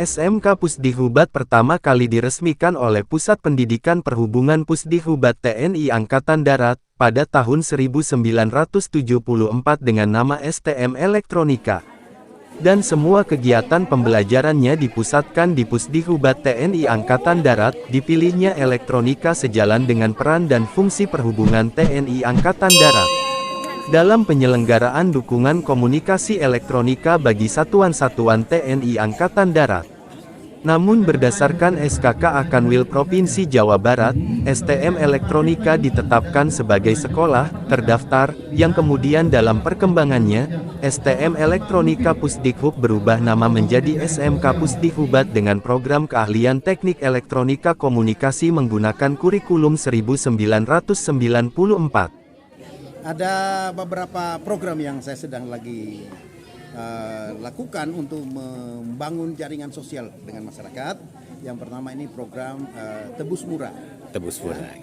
SMK Pusdikhubat pertama kali diresmikan oleh Pusat Pendidikan Perhubungan Pusdikhubat TNI Angkatan Darat, pada tahun 1974 dengan nama STM Elektronika. Dan semua kegiatan pembelajarannya dipusatkan di Pusdikhubat TNI Angkatan Darat. Dipilihnya elektronika sejalan dengan peran dan fungsi perhubungan TNI Angkatan Darat dalam penyelenggaraan dukungan komunikasi elektronika bagi satuan-satuan TNI Angkatan Darat. Namun berdasarkan SKK Akanwil Provinsi Jawa Barat, STM Elektronika ditetapkan sebagai sekolah terdaftar, yang kemudian dalam perkembangannya, STM Elektronika Pusdikhub berubah nama menjadi SMK Pusdikhubat dengan program keahlian teknik elektronika komunikasi menggunakan kurikulum 1994. Ada beberapa program yang saya sedang lagi lakukan untuk membangun jaringan sosial dengan masyarakat. Yang pertama ini program Tebus Murah. Tebus Murah.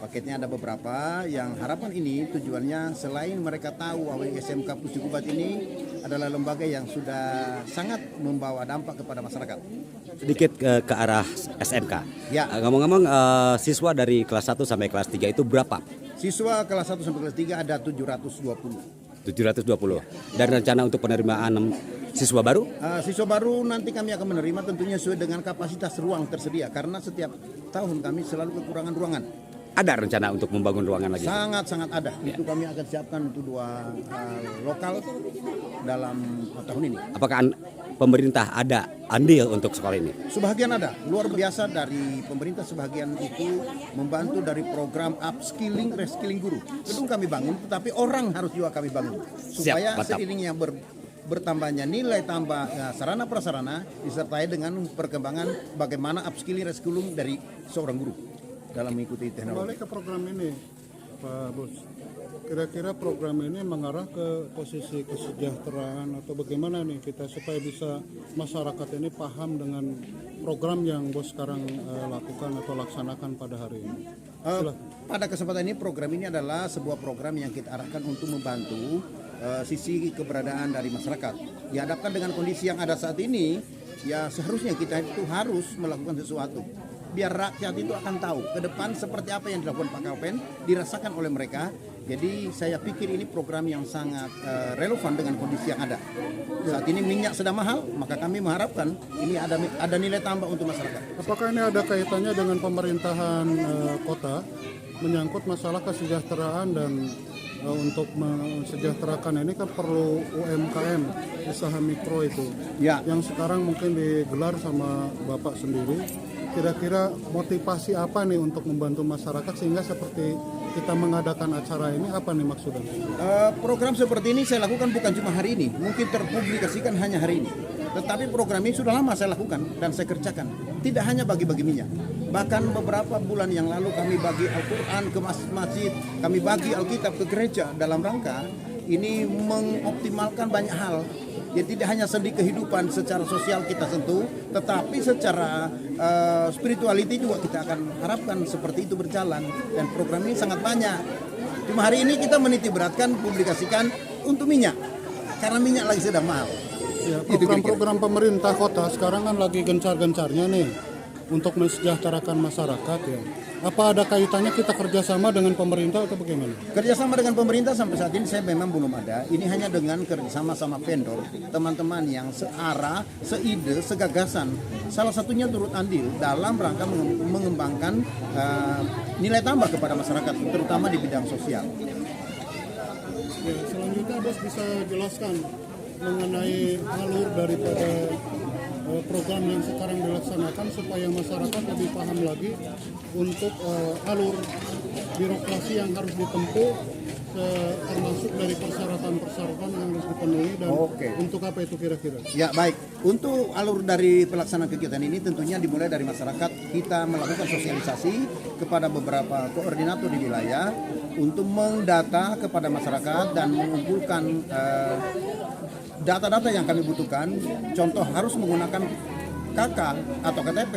Paketnya ada beberapa yang harapan ini tujuannya selain mereka tahu bahwa SMK Pusdikhubat ini adalah lembaga yang sudah sangat membawa dampak kepada masyarakat. Sedikit ke arah SMK. Ya. Ngomong-ngomong, siswa dari kelas 1 sampai kelas 3 itu berapa? Siswa kelas 1 sampai kelas 3 ada 720. 720. Dan rencana untuk penerimaan siswa baru? Siswa baru nanti kami akan menerima tentunya sesuai dengan kapasitas ruang tersedia. Karena setiap tahun kami selalu kekurangan ruangan. Ada rencana untuk membangun ruangan lagi? Sangat-sangat ada. Ya. Itu kami akan siapkan untuk 2 lokal dalam tahun ini. Apakah pemerintah ada andil untuk sekolah ini? Sebagian ada. Luar biasa dari pemerintah sebagian itu membantu dari program upskilling, reskilling guru. Gedung kami bangun, tetapi orang harus juga kami bangun. Supaya seiringnya bertambahnya nilai tambah sarana prasarana disertai dengan perkembangan bagaimana upskilling, reskilling dari seorang guru dalam mengikuti teknologi. Kembali ke program ini, Pak Bos. Kira-kira program ini mengarah ke posisi kesejahteraan atau bagaimana nih kita supaya bisa masyarakat ini paham dengan program yang Bos sekarang lakukan atau laksanakan pada hari ini? Pada kesempatan ini program ini adalah sebuah program yang kita arahkan untuk membantu sisi keberadaan dari masyarakat. Dihadapkan dengan kondisi yang ada saat ini, ya seharusnya kita itu harus melakukan sesuatu. Biar rakyat itu akan tahu ke depan seperti apa yang dilakukan Pak Kaupen dirasakan oleh mereka. Jadi saya pikir ini program yang sangat relevan dengan kondisi yang ada. Saat ini minyak sedang mahal, maka kami mengharapkan ini ada nilai tambah untuk masyarakat. Apakah ini ada kaitannya dengan pemerintahan kota menyangkut masalah kesejahteraan dan untuk mensejahterakan ini kan perlu UMKM, usaha mikro itu, ya, yang sekarang mungkin digelar sama Bapak sendiri. Kira-kira motivasi apa nih untuk membantu masyarakat sehingga seperti kita mengadakan acara ini, apa nih maksudnya? Program seperti ini saya lakukan bukan cuma hari ini, mungkin terpublikasikan hanya hari ini. Tetapi program ini sudah lama saya lakukan dan saya kerjakan. Tidak hanya bagi-bagi minyak. Bahkan beberapa bulan yang lalu kami bagi Al-Quran ke masjid, kami bagi Alkitab ke gereja dalam rangka ini mengoptimalkan banyak hal. Jadi tidak hanya sendi kehidupan secara sosial kita sentuh, tetapi secara spirituality juga kita akan harapkan seperti itu berjalan. Dan program ini sangat banyak. Cuma hari ini kita menitik beratkan publikasikan untuk minyak, karena minyak lagi sedang mahal. Ya, program-program pemerintah kota sekarang kan lagi gencar-gencarnya nih untuk mensejahterakan masyarakat ya. Apa ada kaitannya kita kerjasama dengan pemerintah atau bagaimana? Kerjasama dengan pemerintah sampai saat ini saya memang belum ada. Ini hanya dengan kerjasama sama vendor, teman-teman yang searah, seide, segagasan. Salah satunya turut andil dalam rangka mengembangkan nilai tambah kepada masyarakat, terutama di bidang sosial. Ya, selanjutnya Bos bisa jelaskan mengenai alur daripada program yang sekarang dilaksanakan supaya masyarakat lebih paham lagi untuk alur birokrasi yang harus ditempuh, termasuk dari persyaratan-persyaratan yang harus dipenuhi dan untuk apa itu kira-kira? Ya baik, untuk alur dari pelaksanaan kegiatan ini tentunya dimulai dari masyarakat. Kita melakukan sosialisasi kepada beberapa koordinator di wilayah untuk mendata kepada masyarakat dan mengumpulkan data-data yang kami butuhkan. Contoh harus menggunakan KK atau KTP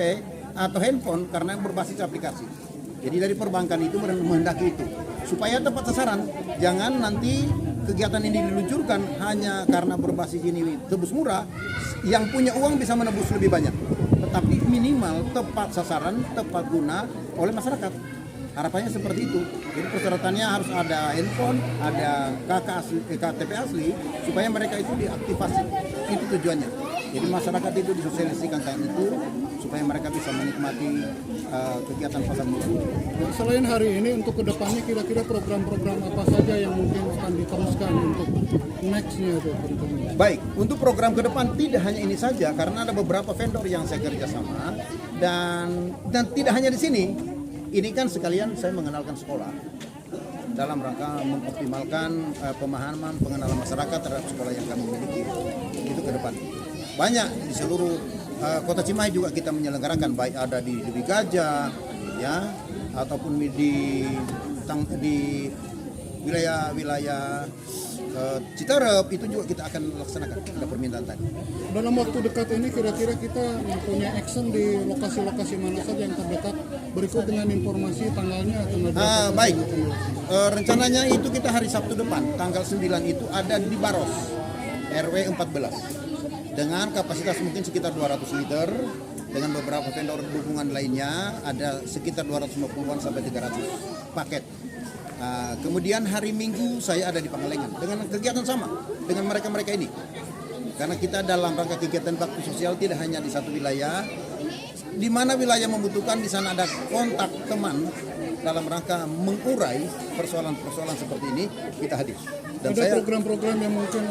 atau handphone karena berbasis aplikasi. Jadi dari perbankan itu menghendaki itu supaya tepat sasaran. Jangan nanti kegiatan ini diluncurkan hanya karena berbasis ini tebus murah, yang punya uang bisa menebus lebih banyak. Tetapi minimal tepat sasaran, tepat guna oleh masyarakat. Harapannya seperti itu. Jadi persyaratannya harus ada handphone, ada KTP asli, supaya mereka itu diaktifasi. Itu tujuannya. Jadi masyarakat itu disosialisasikan tentang itu, supaya mereka bisa menikmati kegiatan pasar murah. Selain hari ini, untuk kedepannya kira-kira program-program apa saja yang mungkin akan diteruskan untuk next-nya itu? Baik, untuk program ke depan tidak hanya ini saja, karena ada beberapa vendor yang saya kerjasama, dan tidak hanya di sini. Ini kan sekalian saya mengenalkan sekolah dalam rangka mengoptimalkan pemahaman pengenalan masyarakat terhadap sekolah yang kami miliki itu ke depan. Banyak di seluruh Kota Cimahi juga kita menyelenggarakan, baik ada di Dwi Gajah ya ataupun di wilayah Citerep, itu juga kita akan laksanakan, ada permintaan tadi. Dalam waktu dekat ini kira-kira kita mempunyai action di lokasi-lokasi mana saja yang terdekat, berikut dengan informasi tanggalnya akan baik. Rencananya itu kita hari Sabtu depan, tanggal 9 itu ada di Baros, RW 14. Dengan kapasitas mungkin sekitar 200 liter, dengan beberapa vendor dukungan lainnya, ada sekitar 250-an sampai 300 paket. Kemudian hari Minggu saya ada di Pangalengan dengan kegiatan sama dengan mereka-mereka ini. Karena kita dalam rangka kegiatan bakti sosial tidak hanya di satu wilayah, di mana wilayah membutuhkan di sana ada kontak teman dalam rangka mengurai persoalan-persoalan seperti ini, kita hadir. Dan ada program-program yang mungkin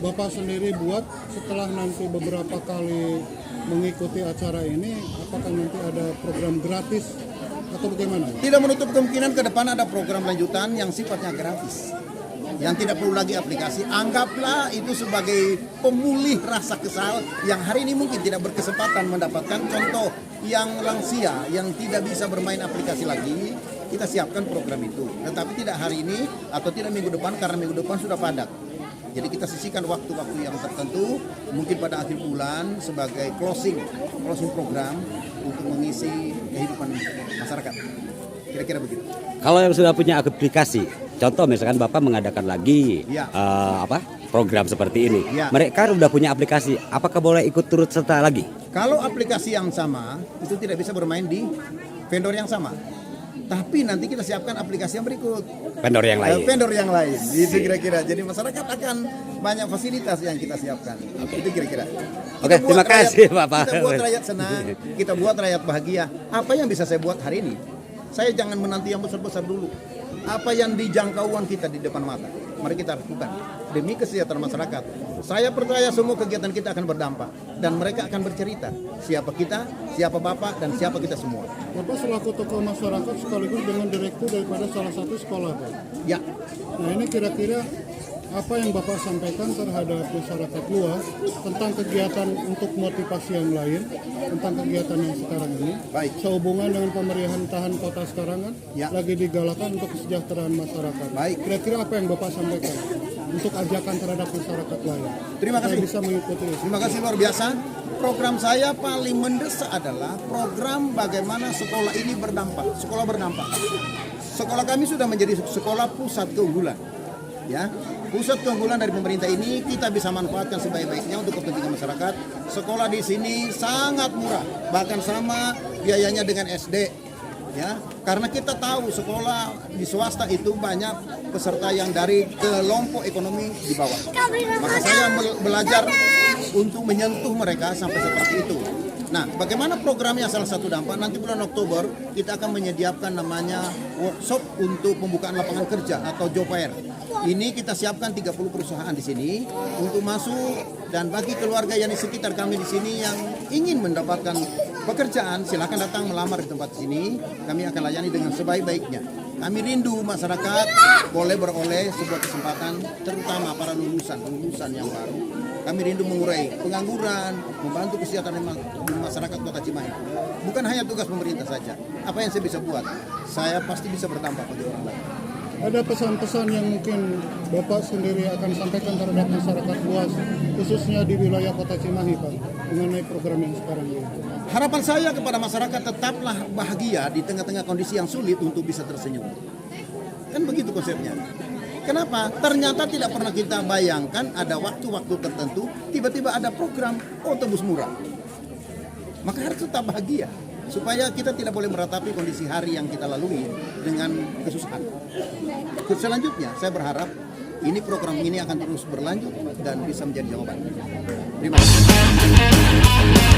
Bapak sendiri buat setelah nanti beberapa kali mengikuti acara ini, apakah nanti ada program gratis atau bagaimana? Tidak menutup kemungkinan ke depan ada program lanjutan yang sifatnya gratis, yang tidak perlu lagi aplikasi. Anggaplah itu sebagai pemulih rasa kesal yang hari ini mungkin tidak berkesempatan mendapatkan contoh yang lansia yang tidak bisa bermain aplikasi lagi. Kita siapkan program itu, tetapi tidak hari ini atau tidak minggu depan, karena minggu depan sudah padat. Jadi kita sisihkan waktu-waktu yang tertentu, mungkin pada akhir bulan sebagai closing program untuk mengisi kehidupan masyarakat. Kira-kira begitu. Kalau yang sudah punya aplikasi, contoh misalkan Bapak mengadakan lagi Ya. program seperti ini, Ya. mereka sudah punya aplikasi, apakah boleh ikut turut serta lagi? Kalau aplikasi yang sama itu tidak bisa bermain di vendor yang sama. Tapi nanti kita siapkan aplikasi yang berikut. Vendor yang lain. Vendor yang lain. Itu kira-kira. Jadi masyarakat akan banyak fasilitas yang kita siapkan. Itu kira-kira. Oke, terima kasih Bapak. Kita buat rakyat senang, kita buat rakyat bahagia. Apa yang bisa saya buat hari ini? Saya jangan menanti yang besar-besar dulu. Apa yang dijangkauan kita di depan mata, mari kita lakukan demi kesejahteraan masyarakat. Saya percaya semua kegiatan kita akan berdampak dan mereka akan bercerita siapa kita, siapa Bapak, dan siapa kita semua. Bapak selaku tokoh masyarakat sekaligus dengan direktur daripada salah satu sekolah, Pak. Ya, Nah, ini kira-kira apa yang Bapak sampaikan terhadap masyarakat luas tentang kegiatan untuk motivasi yang lain, tentang kegiatan yang sekarang ini? Baik. Sehubungan dengan pemerihan tahan kota sekarang kan Ya. lagi digalakan untuk kesejahteraan masyarakat. Baik. Kira-kira apa yang Bapak sampaikan untuk ajakan terhadap masyarakat lain? Terima kasih. Supaya bisa mengikuti. Terima kasih luar biasa. Program saya paling mendesak adalah program bagaimana sekolah ini berdampak. Sekolah berdampak. Sekolah kami sudah menjadi sekolah pusat keunggulan. Ya, pusat keunggulan dari pemerintah ini kita bisa manfaatkan sebaik-baiknya untuk kepentingan masyarakat. Sekolah di sini sangat murah, bahkan sama biayanya dengan SD. Ya, karena kita tahu sekolah di swasta itu banyak peserta yang dari kelompok ekonomi di bawah. Maka saya belajar untuk menyentuh mereka sampai seperti itu. Nah, bagaimana programnya? Salah satu dampak nanti bulan Oktober kita akan menyediakan namanya workshop untuk pembukaan lapangan kerja atau job fair. Ini kita siapkan 30 perusahaan di sini untuk masuk, dan bagi keluarga yang di sekitar kami di sini yang ingin mendapatkan pekerjaan, silakan datang melamar di tempat sini. Kami akan layani dengan sebaik-baiknya. Kami rindu masyarakat boleh beroleh sebuah kesempatan, terutama para lulusan yang baru. Kami rindu mengurai pengangguran, membantu kesejahteraan masyarakat Kota Cimahi. Bukan hanya tugas pemerintah saja. Apa yang saya bisa buat, saya pasti bisa berdampak bagi orang lain. Ada pesan-pesan yang mungkin Bapak sendiri akan sampaikan terhadap masyarakat luas, khususnya di wilayah Kota Cimahi, Pak, mengenai program yang sekarang ini? Harapan saya kepada masyarakat, tetaplah bahagia di tengah-tengah kondisi yang sulit untuk bisa tersenyum. Kan begitu konsepnya. Kenapa? Ternyata tidak pernah kita bayangkan ada waktu-waktu tertentu tiba-tiba ada program otobus murah. Maka harus tetap bahagia supaya kita tidak boleh meratapi kondisi hari yang kita lalui dengan kesusahan. Selanjutnya saya berharap ini program ini akan terus berlanjut dan bisa menjadi jawaban. Terima kasih.